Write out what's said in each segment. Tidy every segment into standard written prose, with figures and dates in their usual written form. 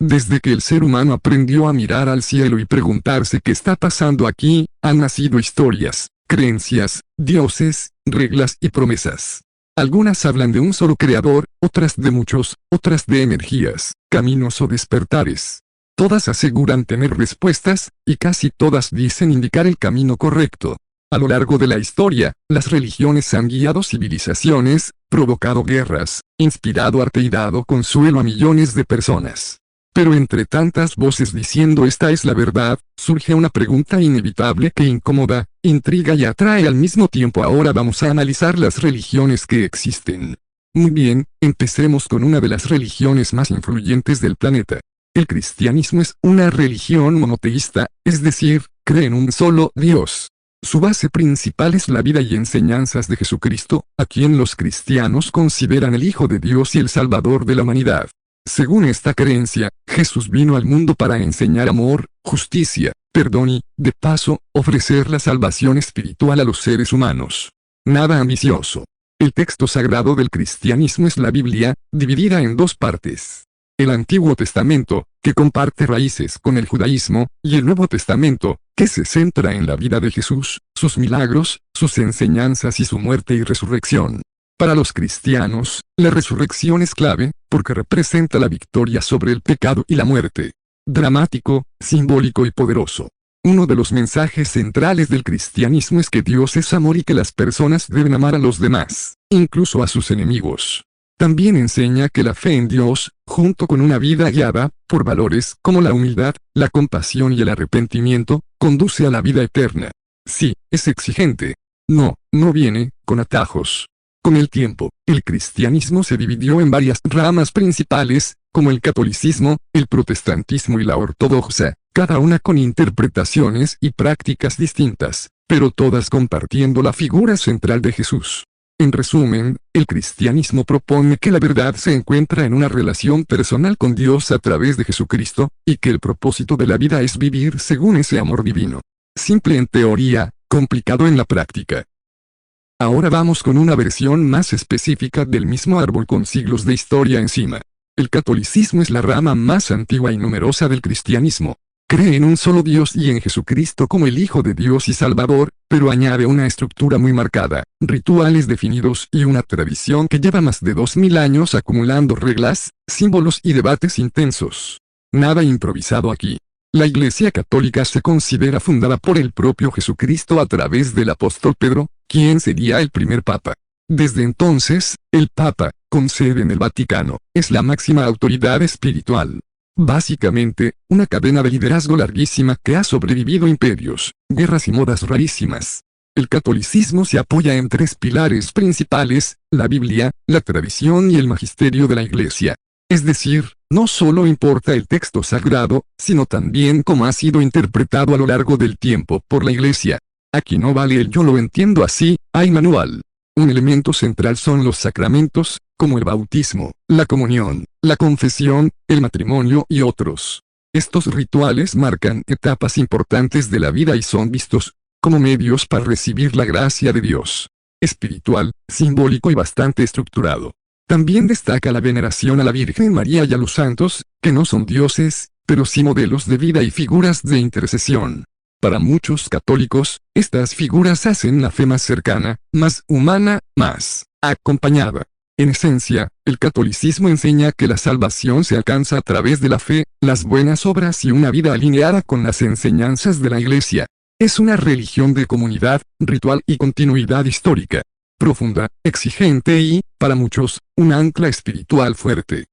Desde que el ser humano aprendió a mirar al cielo y preguntarse qué está pasando aquí, han nacido historias, creencias, dioses, reglas y promesas. Algunas hablan de un solo creador, otras de muchos, otras de energías, caminos o despertares. Todas aseguran tener respuestas, y casi todas dicen indicar el camino correcto. A lo largo de la historia, las religiones han guiado civilizaciones, provocado guerras, inspirado arte y dado consuelo a millones de personas. Pero entre tantas voces diciendo esta es la verdad, surge una pregunta inevitable que incomoda, intriga y atrae al mismo tiempo. Ahora vamos a analizar las religiones que existen. Muy bien, empecemos con una de las religiones más influyentes del planeta. El cristianismo es una religión monoteísta, es decir, cree en un solo Dios. Su base principal es la vida y enseñanzas de Jesucristo, a quien los cristianos consideran el Hijo de Dios y el Salvador de la humanidad. Según esta creencia, Jesús vino al mundo para enseñar amor, justicia, perdón y, de paso, ofrecer la salvación espiritual a los seres humanos. Nada ambicioso. El texto sagrado del cristianismo es la Biblia, dividida en dos partes. El Antiguo Testamento, que comparte raíces con el judaísmo, y el Nuevo Testamento, que se centra en la vida de Jesús, sus milagros, sus enseñanzas y su muerte y resurrección. Para los cristianos, la resurrección es clave, porque representa la victoria sobre el pecado y la muerte. Dramático, simbólico y poderoso. Uno de los mensajes centrales del cristianismo es que Dios es amor y que las personas deben amar a los demás, incluso a sus enemigos. También enseña que la fe en Dios, junto con una vida guiada por valores como la humildad, la compasión y el arrepentimiento, conduce a la vida eterna. Sí, es exigente. No viene con atajos. Con el tiempo, el cristianismo se dividió en varias ramas principales, como el catolicismo, el protestantismo y la ortodoxia, cada una con interpretaciones y prácticas distintas, pero todas compartiendo la figura central de Jesús. En resumen, el cristianismo propone que la verdad se encuentra en una relación personal con Dios a través de Jesucristo, y que el propósito de la vida es vivir según ese amor divino. Simple en teoría, complicado en la práctica. Ahora vamos con una versión más específica del mismo árbol con siglos de historia encima. El catolicismo es la rama más antigua y numerosa del cristianismo. Cree en un solo Dios y en Jesucristo como el Hijo de Dios y Salvador, pero añade una estructura muy marcada, rituales definidos y una tradición que lleva más de 2000 años acumulando reglas, símbolos y debates intensos. Nada improvisado aquí. La Iglesia Católica se considera fundada por el propio Jesucristo a través del apóstol Pedro, quien sería el primer papa. Desde entonces, el papa, con sede en el Vaticano, es la máxima autoridad espiritual. Básicamente, una cadena de liderazgo larguísima que ha sobrevivido imperios, guerras y modas rarísimas. El catolicismo se apoya en tres pilares principales: la Biblia, la tradición y el magisterio de la Iglesia. Es decir, no solo importa el texto sagrado, sino también cómo ha sido interpretado a lo largo del tiempo por la Iglesia. Aquí no vale el yo lo entiendo así, hay manual. Un elemento central son los sacramentos, como el bautismo, la comunión, la confesión, el matrimonio y otros. Estos rituales marcan etapas importantes de la vida y son vistos como medios para recibir la gracia de Dios. Espiritual, simbólico y bastante estructurado. También destaca la veneración a la Virgen María y a los santos, que no son dioses, pero sí modelos de vida y figuras de intercesión. Para muchos católicos, estas figuras hacen la fe más cercana, más humana, más acompañada. En esencia, el catolicismo enseña que la salvación se alcanza a través de la fe, las buenas obras y una vida alineada con las enseñanzas de la Iglesia. Es una religión de comunidad, ritual y continuidad histórica. Profunda, exigente y, para muchos, un ancla espiritual fuerte.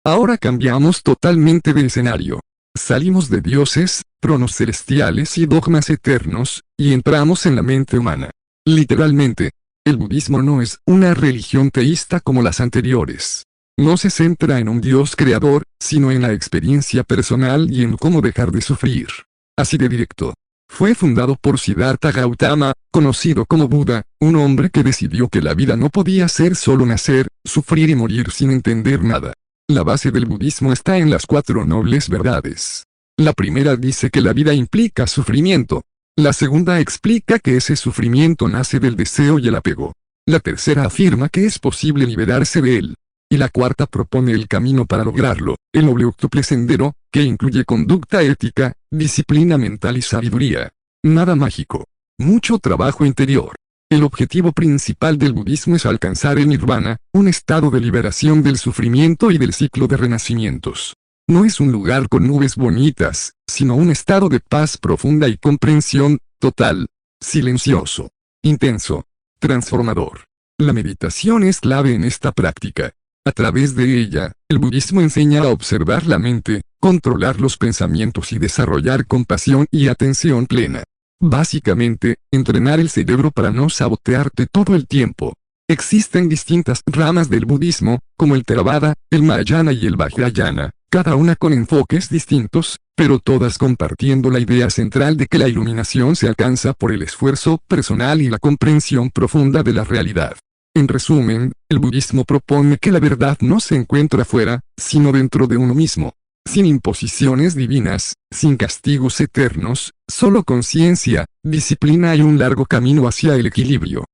Ahora cambiamos totalmente de escenario. Salimos de dioses, tronos celestiales y dogmas eternos, y entramos en la mente humana. Literalmente, el budismo no es una religión teísta como las anteriores. No se centra en un Dios creador, sino en la experiencia personal y en cómo dejar de sufrir. Así de directo. Fue fundado por Siddhartha Gautama, conocido como Buda, un hombre que decidió que la vida no podía ser solo nacer, sufrir y morir sin entender nada. La base del budismo está en las 4 nobles verdades. La primera dice que la vida implica sufrimiento. La segunda explica que ese sufrimiento nace del deseo y el apego. La tercera afirma que es posible liberarse de él. y la cuarta propone el camino para lograrlo, el noble octuple sendero, que incluye conducta ética, disciplina mental y sabiduría. Nada mágico. Mucho trabajo interior. El objetivo principal del budismo es alcanzar el nirvana, un estado de liberación del sufrimiento y del ciclo de renacimientos. No es un lugar con nubes bonitas, sino un estado de paz profunda y comprensión total. Silencioso. Intenso. Transformador. La meditación es clave en esta práctica. A través de ella, el budismo enseña a observar la mente, controlar los pensamientos y desarrollar compasión y atención plena. Básicamente, entrenar el cerebro para no sabotearte todo el tiempo. Existen distintas ramas del budismo, como el Theravada, el Mahayana y el Vajrayana, cada una con enfoques distintos, pero todas compartiendo la idea central de que la iluminación se alcanza por el esfuerzo personal y la comprensión profunda de la realidad. En resumen, el budismo propone que la verdad no se encuentra fuera, sino dentro de uno mismo. Sin imposiciones divinas, sin castigos eternos, solo conciencia, disciplina y un largo camino hacia el equilibrio.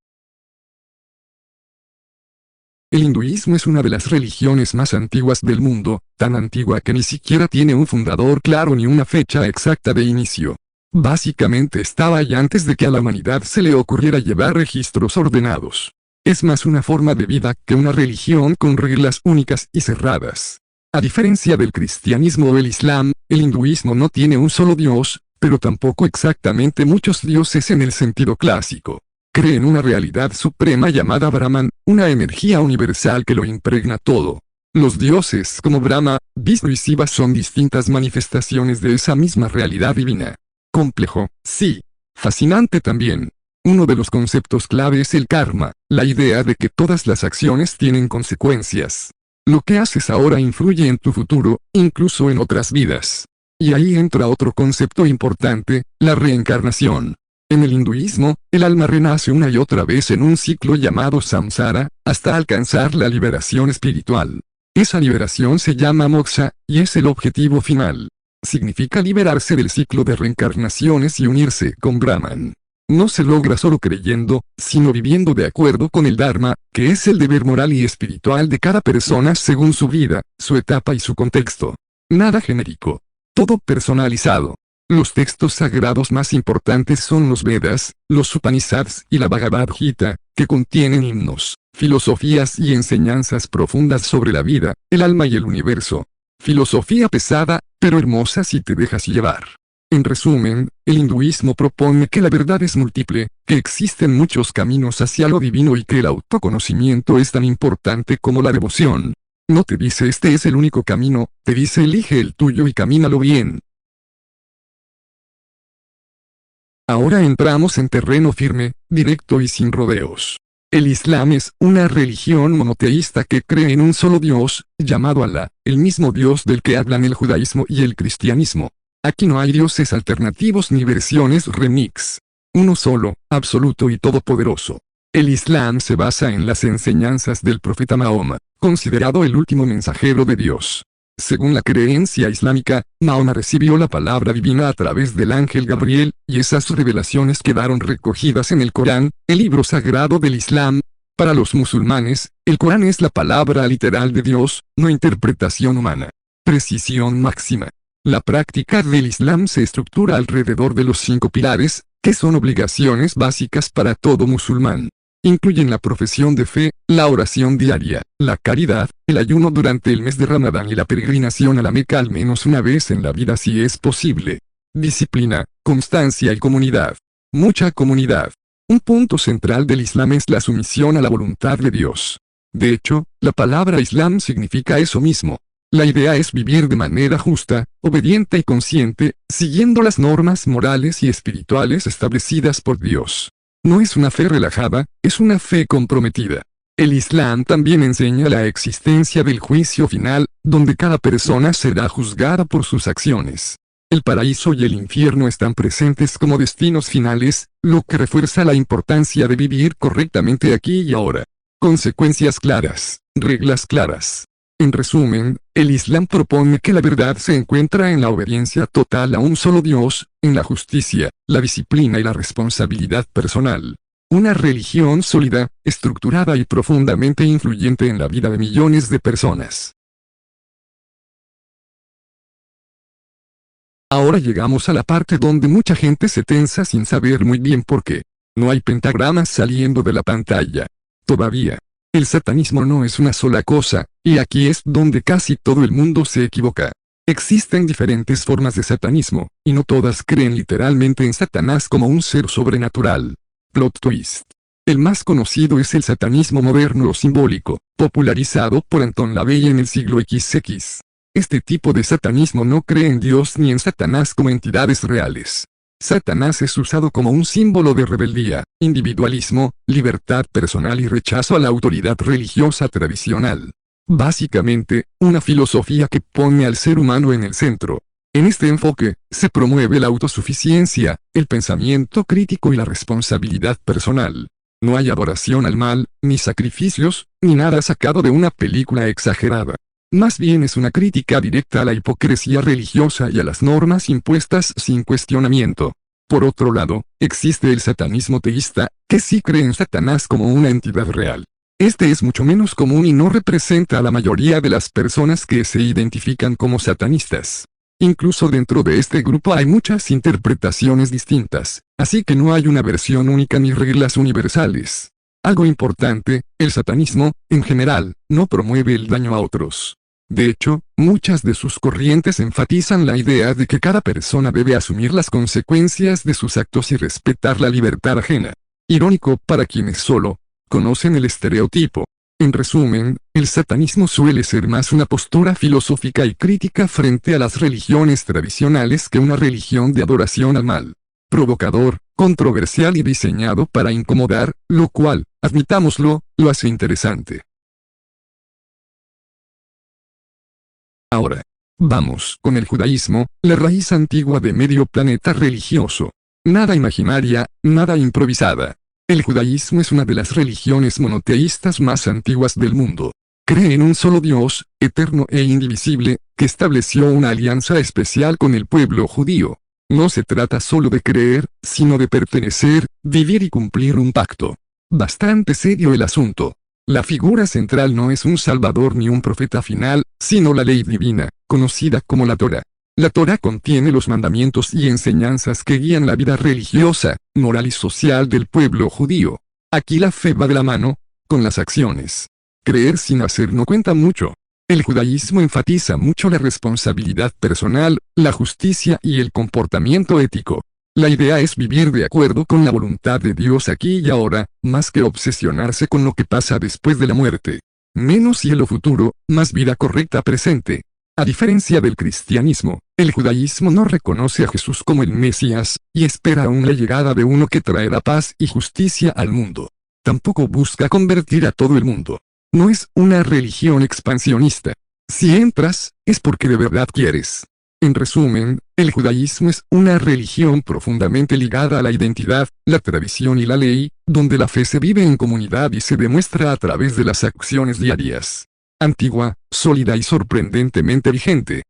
El hinduismo es una de las religiones más antiguas del mundo, tan antigua que ni siquiera tiene un fundador claro ni una fecha exacta de inicio. Básicamente estaba allá antes de que a la humanidad se le ocurriera llevar registros ordenados. Es más una forma de vida que una religión con reglas únicas y cerradas. A diferencia del cristianismo o el islam, el hinduismo no tiene un solo dios, pero tampoco exactamente muchos dioses en el sentido clásico. Cree en una realidad suprema llamada Brahman, una energía universal que lo impregna todo. Los dioses como Brahma, Vishnu y Shiva son distintas manifestaciones de esa misma realidad divina. Complejo, sí. Fascinante también. Uno de los conceptos clave es el karma, la idea de que todas las acciones tienen consecuencias. Lo que haces ahora influye en tu futuro, incluso en otras vidas. Y ahí entra otro concepto importante, la reencarnación. En el hinduismo, el alma renace una y otra vez en un ciclo llamado samsara, hasta alcanzar la liberación espiritual. Esa liberación se llama moksha, y es el objetivo final. Significa liberarse del ciclo de reencarnaciones y unirse con Brahman. No se logra solo creyendo, sino viviendo de acuerdo con el Dharma, que es el deber moral y espiritual de cada persona según su vida, su etapa y su contexto. Nada genérico. Todo personalizado. Los textos sagrados más importantes son los Vedas, los Upanishads y la Bhagavad Gita, que contienen himnos, filosofías y enseñanzas profundas sobre la vida, el alma y el universo. Filosofía pesada, pero hermosa si te dejas llevar. En resumen, el hinduismo propone que la verdad es múltiple, que existen muchos caminos hacia lo divino y que el autoconocimiento es tan importante como la devoción. No te dice este es el único camino, te dice elige el tuyo y camínalo bien. Ahora entramos en terreno firme, directo y sin rodeos. El Islam es una religión monoteísta que cree en un solo Dios, llamado Alá, el mismo Dios del que hablan el judaísmo y el cristianismo. Aquí no hay dioses alternativos ni versiones remix. Uno solo, absoluto y todopoderoso. El Islam se basa en las enseñanzas del profeta Mahoma, considerado el último mensajero de Dios. Según la creencia islámica, Mahoma recibió la palabra divina a través del ángel Gabriel, y esas revelaciones quedaron recogidas en el Corán, el libro sagrado del Islam. Para los musulmanes, el Corán es la palabra literal de Dios, no interpretación humana. Precisión máxima. La práctica del Islam se estructura alrededor de los 5 pilares, que son obligaciones básicas para todo musulmán. Incluyen la profesión de fe, la oración diaria, la caridad, el ayuno durante el mes de Ramadán y la peregrinación a la Meca al menos una vez en la vida si es posible. Disciplina, constancia y comunidad. Mucha comunidad. Un punto central del Islam es la sumisión a la voluntad de Dios. De hecho, la palabra Islam significa eso mismo. La idea es vivir de manera justa, obediente y consciente, siguiendo las normas morales y espirituales establecidas por Dios. No es una fe relajada, es una fe comprometida. El Islam también enseña la existencia del juicio final, donde cada persona será juzgada por sus acciones. El paraíso y el infierno están presentes como destinos finales, lo que refuerza la importancia de vivir correctamente aquí y ahora. Consecuencias claras, reglas claras. En resumen, el Islam propone que la verdad se encuentra en la obediencia total a un solo Dios, en la justicia, la disciplina y la responsabilidad personal. Una religión sólida, estructurada y profundamente influyente en la vida de millones de personas. Ahora llegamos a la parte donde mucha gente se tensa sin saber muy bien por qué. No hay pentagramas saliendo de la pantalla. Todavía. El satanismo no es una sola cosa, y aquí es donde casi todo el mundo se equivoca. Existen diferentes formas de satanismo, y no todas creen literalmente en Satanás como un ser sobrenatural. Plot twist. El más conocido es el satanismo moderno o simbólico, popularizado por Anton LaVey en el siglo XX. Este tipo de satanismo no cree en Dios ni en Satanás como entidades reales. Satanás es usado como un símbolo de rebeldía, individualismo, libertad personal y rechazo a la autoridad religiosa tradicional. Básicamente, una filosofía que pone al ser humano en el centro. En este enfoque, se promueve la autosuficiencia, el pensamiento crítico y la responsabilidad personal. No hay adoración al mal, ni sacrificios, ni nada sacado de una película exagerada. Más bien es una crítica directa a la hipocresía religiosa y a las normas impuestas sin cuestionamiento. Por otro lado, existe el satanismo teísta, que sí cree en Satanás como una entidad real. Este es mucho menos común y no representa a la mayoría de las personas que se identifican como satanistas. Incluso dentro de este grupo hay muchas interpretaciones distintas, así que no hay una versión única ni reglas universales. Algo importante, el satanismo, en general, no promueve el daño a otros. De hecho, muchas de sus corrientes enfatizan la idea de que cada persona debe asumir las consecuencias de sus actos y respetar la libertad ajena. Irónico para quienes solo conocen el estereotipo. En resumen, el satanismo suele ser más una postura filosófica y crítica frente a las religiones tradicionales que una religión de adoración al mal. Provocador, controversial y diseñado para incomodar, lo cual, admitámoslo, lo hace interesante. Ahora, vamos con el judaísmo, la raíz antigua de medio planeta religioso. Nada imaginaria, nada improvisada. El judaísmo es una de las religiones monoteístas más antiguas del mundo. Cree en un solo Dios, eterno e indivisible, que estableció una alianza especial con el pueblo judío. No se trata solo de creer, sino de pertenecer, vivir y cumplir un pacto. Bastante serio el asunto. La figura central no es un salvador ni un profeta final, sino la ley divina, conocida como la Torá. La Torá contiene los mandamientos y enseñanzas que guían la vida religiosa, moral y social del pueblo judío. Aquí la fe va de la mano con las acciones. Creer sin hacer no cuenta mucho. El judaísmo enfatiza mucho la responsabilidad personal, la justicia y el comportamiento ético. La idea es vivir de acuerdo con la voluntad de Dios aquí y ahora, más que obsesionarse con lo que pasa después de la muerte. Menos cielo futuro, más vida correcta presente. A diferencia del cristianismo, el judaísmo no reconoce a Jesús como el Mesías, y espera aún la llegada de uno que traerá paz y justicia al mundo. Tampoco busca convertir a todo el mundo. No es una religión expansionista. Si entras, es porque de verdad quieres. En resumen, el judaísmo es una religión profundamente ligada a la identidad, la tradición y la ley, donde la fe se vive en comunidad y se demuestra a través de las acciones diarias. Antigua, sólida y sorprendentemente vigente.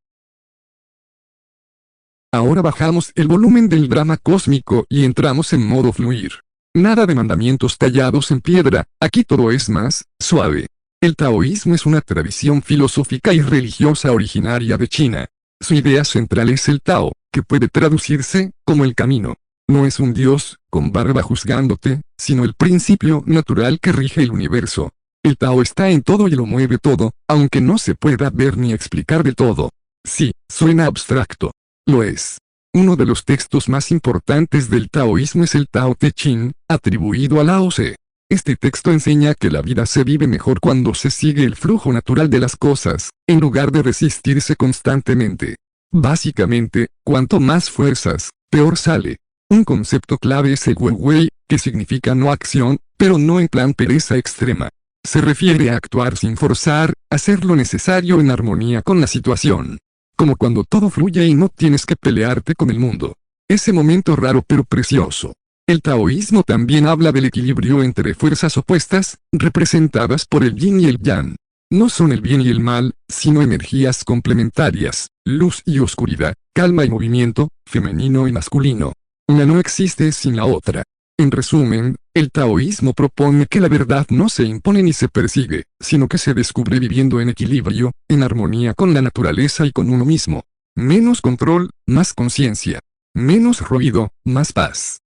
Ahora bajamos el volumen del drama cósmico y entramos en modo fluir. Nada de mandamientos tallados en piedra, aquí todo es más suave. El taoísmo es una tradición filosófica y religiosa originaria de China. Su idea central es el Tao, que puede traducirse como el camino. No es un dios con barba juzgándote, sino el principio natural que rige el universo. El Tao está en todo y lo mueve todo, aunque no se pueda ver ni explicar del todo. Sí, suena abstracto. Lo es. Uno de los textos más importantes del taoísmo es el Tao Te Ching, atribuido a Lao Tse. Este texto enseña que la vida se vive mejor cuando se sigue el flujo natural de las cosas, en lugar de resistirse constantemente. Básicamente, cuanto más fuerzas, peor sale. Un concepto clave es el Wu Wei, que significa no acción, pero no en plan pereza extrema. Se refiere a actuar sin forzar, hacer lo necesario en armonía con la situación. Como cuando todo fluye y no tienes que pelearte con el mundo. Ese momento raro pero precioso. El taoísmo también habla del equilibrio entre fuerzas opuestas, representadas por el yin y el yang. No son el bien y el mal, sino energías complementarias, luz y oscuridad, calma y movimiento, femenino y masculino. Una no existe sin la otra. En resumen, el taoísmo propone que la verdad no se impone ni se persigue, sino que se descubre viviendo en equilibrio, en armonía con la naturaleza y con uno mismo. Menos control, más conciencia. Menos ruido, más paz.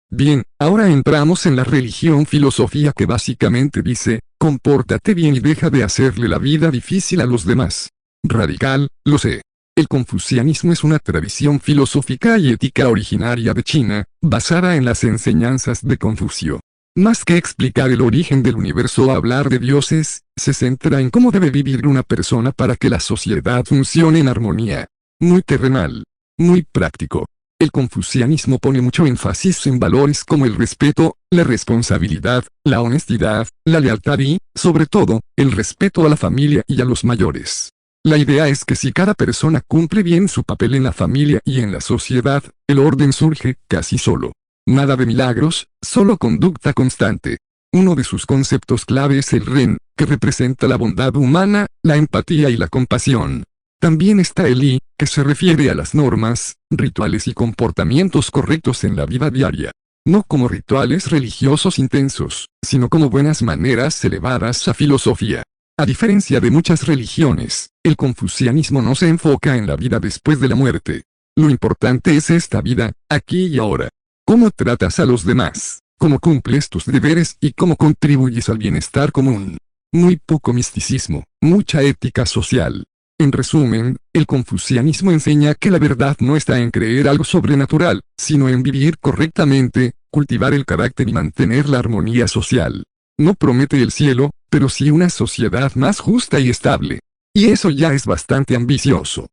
Bien, ahora entramos en la religión filosofía que básicamente dice, compórtate bien y deja de hacerle la vida difícil a los demás. Radical, lo sé. El confucianismo es una tradición filosófica y ética originaria de China, basada en las enseñanzas de Confucio. Más que explicar el origen del universo o hablar de dioses, se centra en cómo debe vivir una persona para que la sociedad funcione en armonía. Muy terrenal. Muy práctico. El confucianismo pone mucho énfasis en valores como el respeto, la responsabilidad, la honestidad, la lealtad y, sobre todo, el respeto a la familia y a los mayores. La idea es que si cada persona cumple bien su papel en la familia y en la sociedad, el orden surge casi solo. Nada de milagros, solo conducta constante. Uno de sus conceptos clave es el Ren, que representa la bondad humana, la empatía y la compasión. También está el I, que se refiere a las normas, rituales y comportamientos correctos en la vida diaria. No como rituales religiosos intensos, sino como buenas maneras elevadas a filosofía. A diferencia de muchas religiones, el confucianismo no se enfoca en la vida después de la muerte. Lo importante es esta vida, aquí y ahora. Cómo tratas a los demás, cómo cumples tus deberes y cómo contribuyes al bienestar común. Muy poco misticismo, mucha ética social. En resumen, el confucianismo enseña que la verdad no está en creer algo sobrenatural, sino en vivir correctamente, cultivar el carácter y mantener la armonía social. No promete el cielo, pero sí una sociedad más justa y estable. Y eso ya es bastante ambicioso.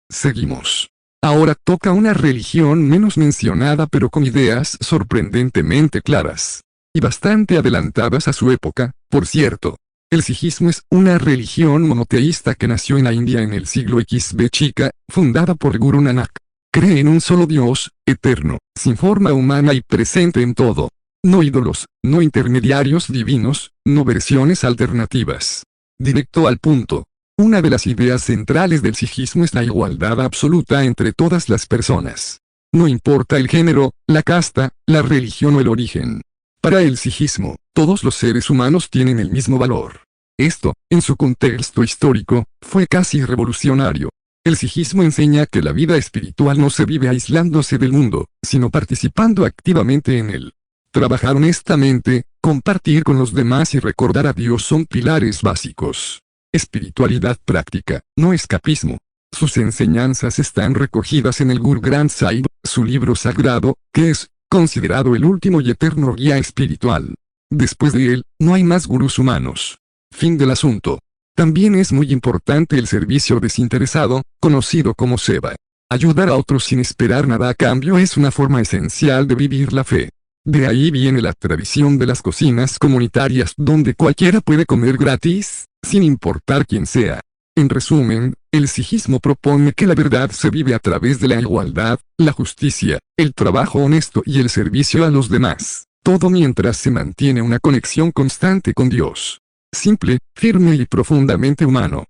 Seguimos. Ahora toca una religión menos mencionada pero con ideas sorprendentemente claras. Y bastante adelantadas a su época, por cierto. El sijismo es una religión monoteísta que nació en la India en el siglo XV chica, fundada por Guru Nanak. Cree en un solo Dios, eterno, sin forma humana y presente en todo. No ídolos, no intermediarios divinos, no versiones alternativas. Directo al punto. Una de las ideas centrales del sijismo es la igualdad absoluta entre todas las personas. No importa el género, la casta, la religión o el origen. Para el sijismo, todos los seres humanos tienen el mismo valor. Esto, en su contexto histórico, fue casi revolucionario. El sijismo enseña que la vida espiritual no se vive aislándose del mundo, sino participando activamente en él. Trabajar honestamente, compartir con los demás y recordar a Dios son pilares básicos. Espiritualidad práctica, no escapismo. Sus enseñanzas están recogidas en el Guru Granth Sahib, su libro sagrado, que es considerado el último y eterno guía espiritual. Después de él, no hay más gurús humanos. Fin del asunto. También es muy importante el servicio desinteresado, conocido como seva. Ayudar a otros sin esperar nada a cambio es una forma esencial de vivir la fe. De ahí viene la tradición de las cocinas comunitarias donde cualquiera puede comer gratis, sin importar quién sea. En resumen, el sijismo propone que la verdad se vive a través de la igualdad, la justicia, el trabajo honesto y el servicio a los demás, todo mientras se mantiene una conexión constante con Dios. Simple, firme y profundamente humano.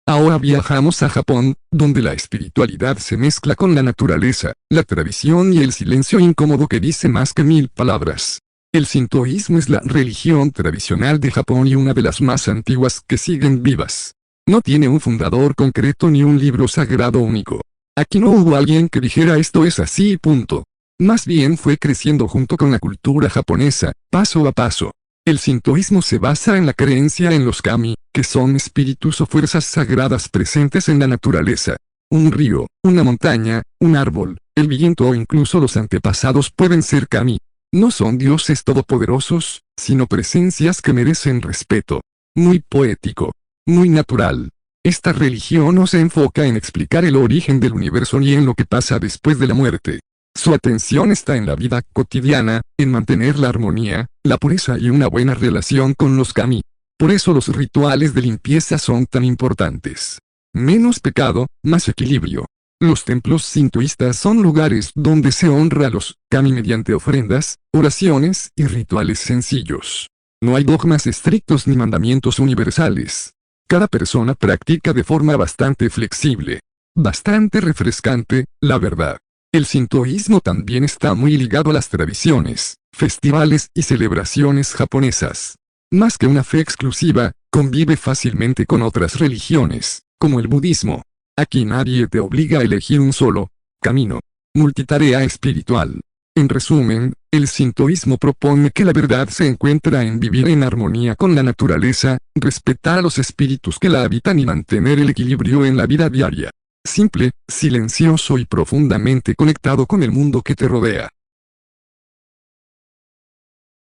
Ahora viajamos a Japón, donde la espiritualidad se mezcla con la naturaleza, la tradición y el silencio incómodo que dice más que 1000 palabras. El sintoísmo es la religión tradicional de Japón y una de las más antiguas que siguen vivas. No tiene un fundador concreto ni un libro sagrado único. Aquí no hubo alguien que dijera esto es así y punto. Más bien fue creciendo junto con la cultura japonesa, paso a paso. El sintoísmo se basa en la creencia en los kami, que son espíritus o fuerzas sagradas presentes en la naturaleza. Un río, una montaña, un árbol, el viento o incluso los antepasados pueden ser kami. No son dioses todopoderosos, sino presencias que merecen respeto. Muy poético. Muy natural. Esta religión no se enfoca en explicar el origen del universo ni en lo que pasa después de la muerte. Su atención está en la vida cotidiana, en mantener la armonía, la pureza y una buena relación con los kami. Por eso los rituales de limpieza son tan importantes. Menos pecado, más equilibrio. Los templos sintoístas son lugares donde se honra a los kami mediante ofrendas, oraciones y rituales sencillos. No hay dogmas estrictos ni mandamientos universales. Cada persona practica de forma bastante flexible. Bastante refrescante, la verdad. El sintoísmo también está muy ligado a las tradiciones, festivales y celebraciones japonesas. Más que una fe exclusiva, convive fácilmente con otras religiones, como el budismo. Aquí nadie te obliga a elegir un solo camino. Multitarea espiritual. En resumen, el sintoísmo propone que la verdad se encuentra en vivir en armonía con la naturaleza, respetar a los espíritus que la habitan y mantener el equilibrio en la vida diaria. Simple, silencioso y profundamente conectado con el mundo que te rodea.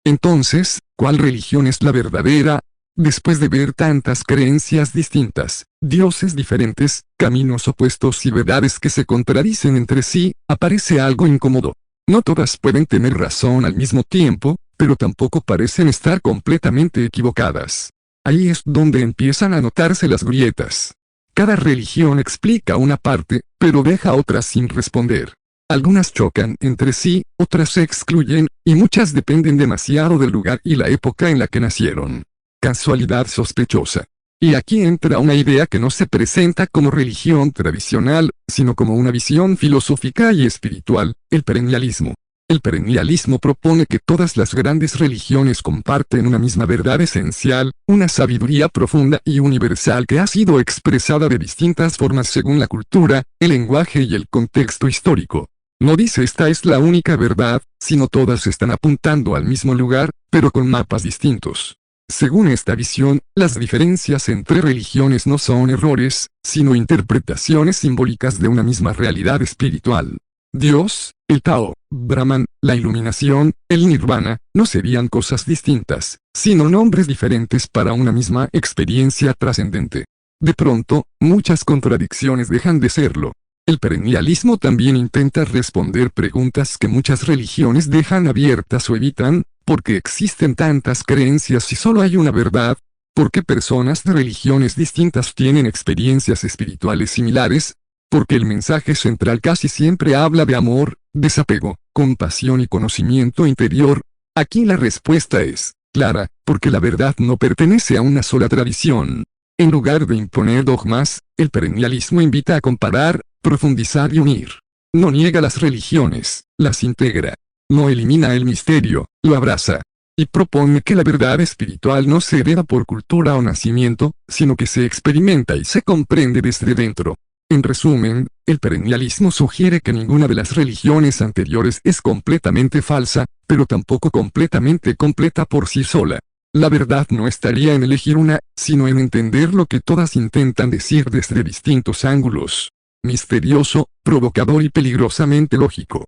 Entonces, ¿cuál religión es la verdadera? Después de ver tantas creencias distintas, dioses diferentes, caminos opuestos y verdades que se contradicen entre sí, aparece algo incómodo. No todas pueden tener razón al mismo tiempo, pero tampoco parecen estar completamente equivocadas. Ahí es donde empiezan a notarse las grietas. Cada religión explica una parte, pero deja otras sin responder. Algunas chocan entre sí, otras se excluyen, y muchas dependen demasiado del lugar y la época en la que nacieron. Casualidad sospechosa. Y aquí entra una idea que no se presenta como religión tradicional, sino como una visión filosófica y espiritual, el perennialismo. El perennialismo propone que todas las grandes religiones comparten una misma verdad esencial, una sabiduría profunda y universal que ha sido expresada de distintas formas según la cultura, el lenguaje y el contexto histórico. No dice esta es la única verdad, sino todas están apuntando al mismo lugar, pero con mapas distintos. Según esta visión, las diferencias entre religiones no son errores, sino interpretaciones simbólicas de una misma realidad espiritual. Dios, el Tao, Brahman, la iluminación, el nirvana, no serían cosas distintas, sino nombres diferentes para una misma experiencia trascendente. De pronto, muchas contradicciones dejan de serlo. El perennialismo también intenta responder preguntas que muchas religiones dejan abiertas o evitan. ¿Por qué existen tantas creencias y solo hay una verdad? ¿Por qué personas de religiones distintas tienen experiencias espirituales similares? Porque el mensaje central casi siempre habla de amor, desapego, compasión y conocimiento interior. Aquí la respuesta es clara, porque la verdad no pertenece a una sola tradición. En lugar de imponer dogmas, el perennialismo invita a comparar, profundizar y unir. No niega las religiones, las integra. No elimina el misterio, lo abraza. Y propone que la verdad espiritual no se hereda por cultura o nacimiento, sino que se experimenta y se comprende desde dentro. En resumen, el perennialismo sugiere que ninguna de las religiones anteriores es completamente falsa, pero tampoco completamente completa por sí sola. La verdad no estaría en elegir una, sino en entender lo que todas intentan decir desde distintos ángulos. Misterioso, provocador y peligrosamente lógico.